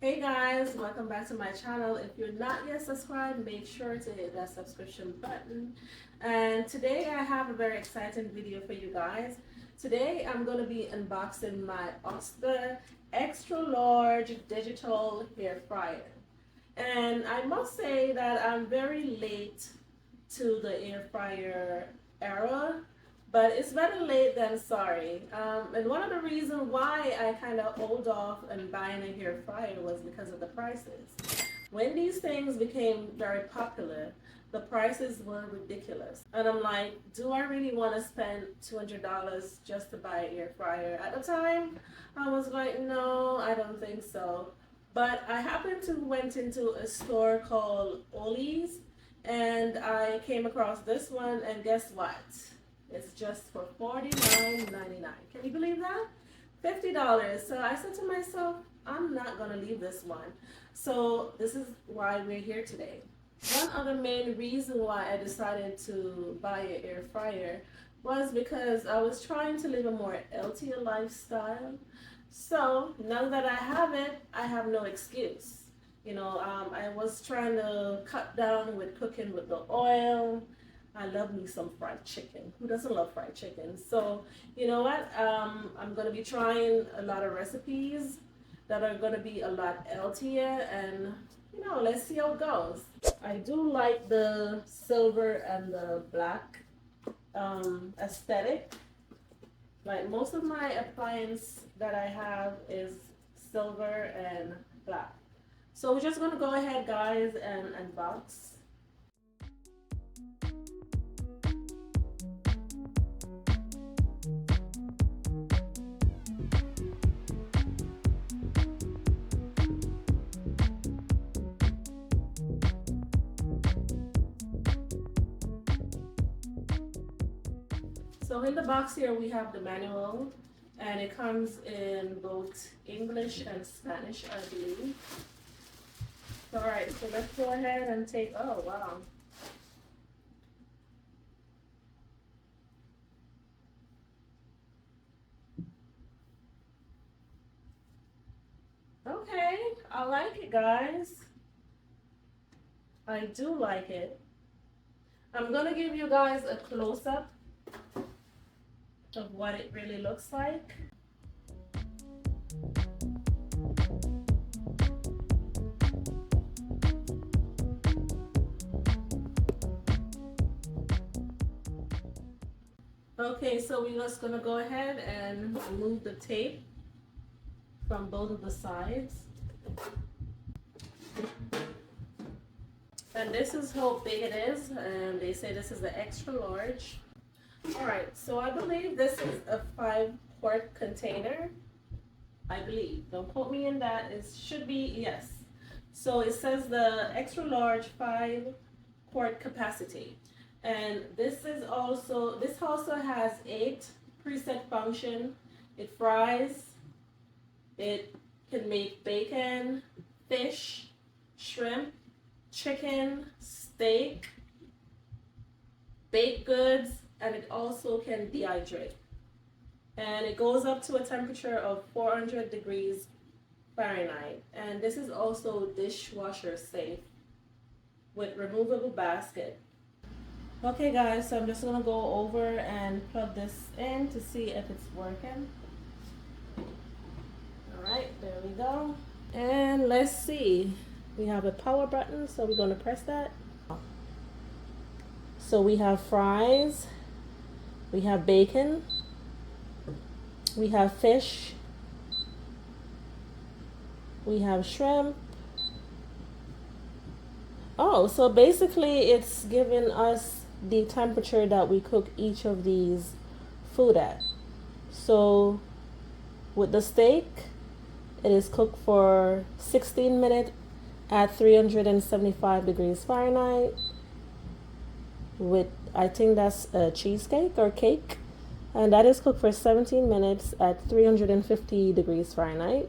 Hey guys, welcome back to my channel. If you're not yet subscribed, make sure to hit that subscription button. And today I have a very exciting video for you guys. Today I'm going to be unboxing my Oster extra large digital hair fryer. And I must say that I'm very late to the air fryer era, but it's better late than sorry. And one of the reasons why I kind of hold off and buying a hair fryer was because of the prices. When these things became very popular, the prices were ridiculous. And I'm like, do I really want to spend $200 just to buy an air fryer? At the time, I was like, no, I don't think so. But I happened to went into a store called Ollie's and I came across this one, and guess what? It's just for $49.99. Can you believe that? $50. So I said to myself, I'm not gonna leave this one. So this is why we're here today. One other main reason why I decided to buy an air fryer was because I was trying to live a more healthier lifestyle. So now that I have it, I have no excuse. I was trying to cut down with cooking with the oil. I love me some fried chicken. Who doesn't love fried chicken? So, you know what? I'm going to be trying a lot of recipes that are going to be a lot healthier, and, let's see how it goes. I do like the silver and the black aesthetic. Like most of my appliance that I have is silver and black. So we're just going to go ahead, guys, and unbox. So in the box here we have the manual, and it comes in both English and Spanish, I believe. All right, so let's go ahead and take, oh wow. Okay, I like it, guys. I do like it. I'm gonna give you guys a close-up of what it really looks like. Okay, so we're just gonna go ahead and remove the tape from both of the sides. And this is how big it is, and they say this is the extra large. All right, so I believe this is a 5-quart container. I believe. Don't quote me in that. It should be, yes. So it says the extra large 5-quart capacity. And this also has 8 preset function. It fries, it can make bacon, fish, shrimp, chicken, steak, baked goods, and it also can dehydrate. And it goes up to a temperature of 400 degrees Fahrenheit. And this is also dishwasher safe with removable basket. Okay guys, so I'm just gonna go over and plug this in to see if it's working. All right, there we go. And let's see. We have a power button, so we're gonna press that. So we have fries, we have bacon, we have fish, we have shrimp. Oh, so basically it's giving us the temperature that we cook each of these food at. So with the steak, it is cooked for 16 minutes at 375 degrees Fahrenheit. With, I think that's a cheesecake or cake, and that is cooked for 17 minutes at 350 degrees Fahrenheit.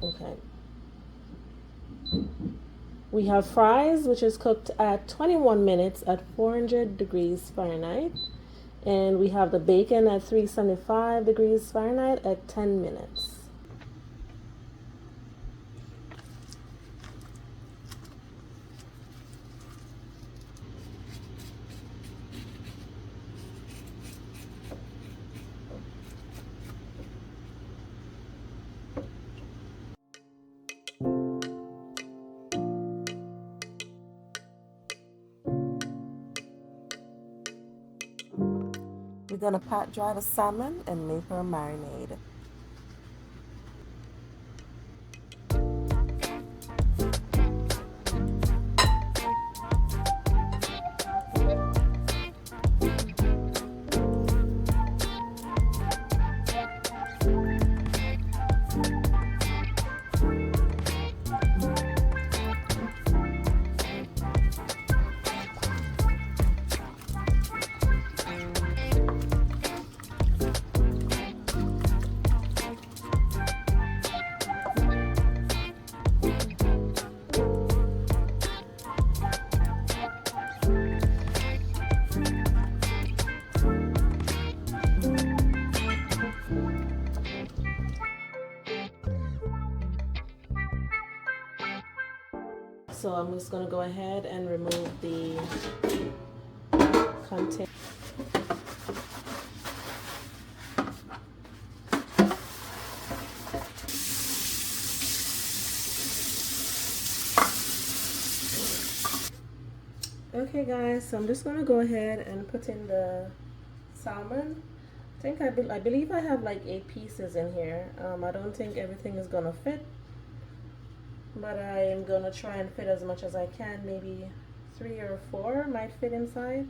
Okay. We have fries, which is cooked at 21 minutes at 400 degrees Fahrenheit. And we have the bacon at 375 degrees Fahrenheit at 10 minutes. We're gonna pat dry the salmon and make her marinade. So I'm just going to go ahead and remove the container. Okay guys, so I'm just going to go ahead and put in the salmon. I believe I have like 8 pieces in here. I don't think everything is going to fit, but I am going to try and fit as much as I can. Maybe 3 or 4 might fit inside.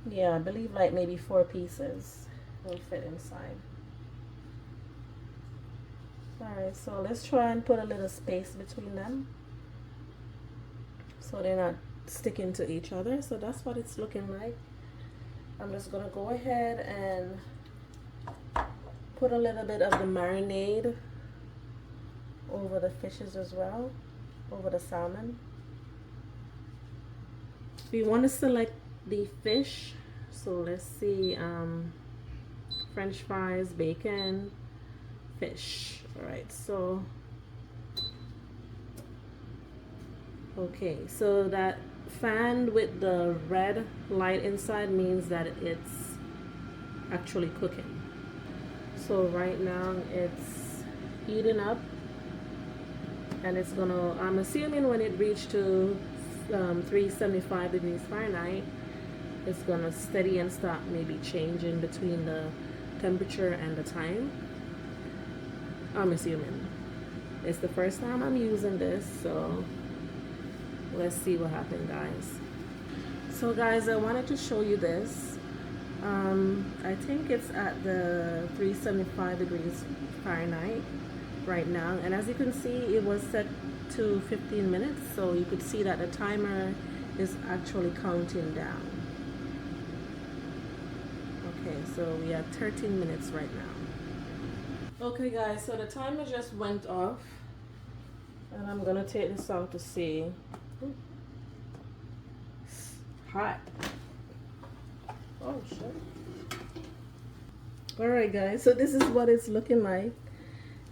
Yeah, I believe like maybe 4 pieces will fit inside. Alright, so let's try and put a little space between them so they're not sticking to each other. So that's what it's looking like. I'm just going to go ahead and put a little bit of the marinade over the fishes as well, over the salmon. We want to select the fish, so let's see, French fries, bacon, fish. All right, so okay, so that fan with the red light inside means that it's actually cooking. So right now it's heating up, and it's gonna, I'm assuming when it reached to 375 degrees Fahrenheit, it's gonna steady and stop maybe changing between the temperature and the time. I'm assuming. It's the first time I'm using this, so let's see what happens, guys. So guys, I wanted to show you this. I think it's at the 375 degrees Fahrenheit right now, and as you can see, it was set to 15 minutes, so you could see that the timer is actually counting down. Okay, so we are 13 minutes right now. Okay guys, so the timer just went off, and I'm gonna take this out to see. It's hot. Oh shit. Alright guys, so this is what it's looking like,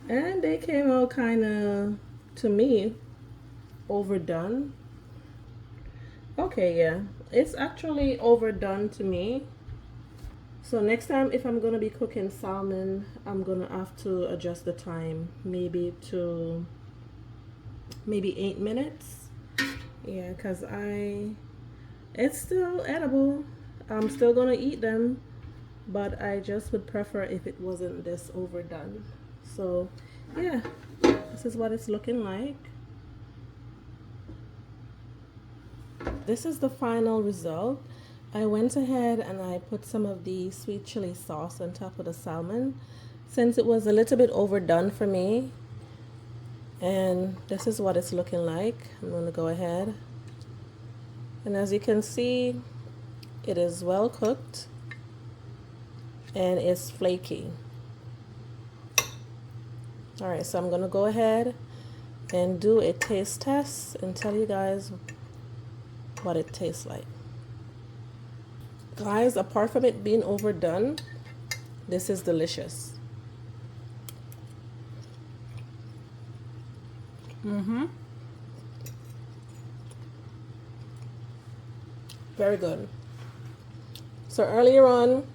and they came out kind of, to me, overdone. Okay, yeah, it's actually overdone to me. So next time if I'm gonna be cooking salmon, I'm gonna have to adjust the time maybe to 8 minutes. Yeah, because it's still edible. I'm still gonna eat them, but I just would prefer if it wasn't this overdone. So yeah, this is what it's looking like. This is the final result. I went ahead and I put some of the sweet chili sauce on top of the salmon, since it was a little bit overdone for me. And this is what it's looking like. I'm going to go ahead, and as you can see, it is well cooked and it's flaky. Alright, so I'm going to go ahead and do a taste test and tell you guys what it tastes like. Guys, apart from it being overdone, this is delicious. Very good. So earlier on,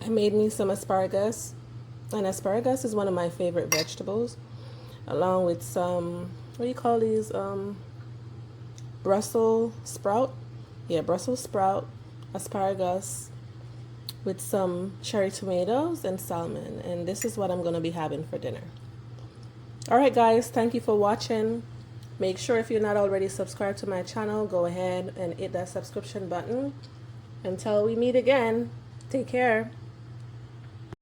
I made me some asparagus, and asparagus is one of my favorite vegetables, along with some, what do you call these, Brussels sprout. Yeah, Brussels sprout, asparagus with some cherry tomatoes and salmon. And this is what I'm going to be having for dinner. All right, guys, thank you for watching. Make sure if you're not already subscribed to my channel, go ahead and hit that subscription button. Until we meet again, take care.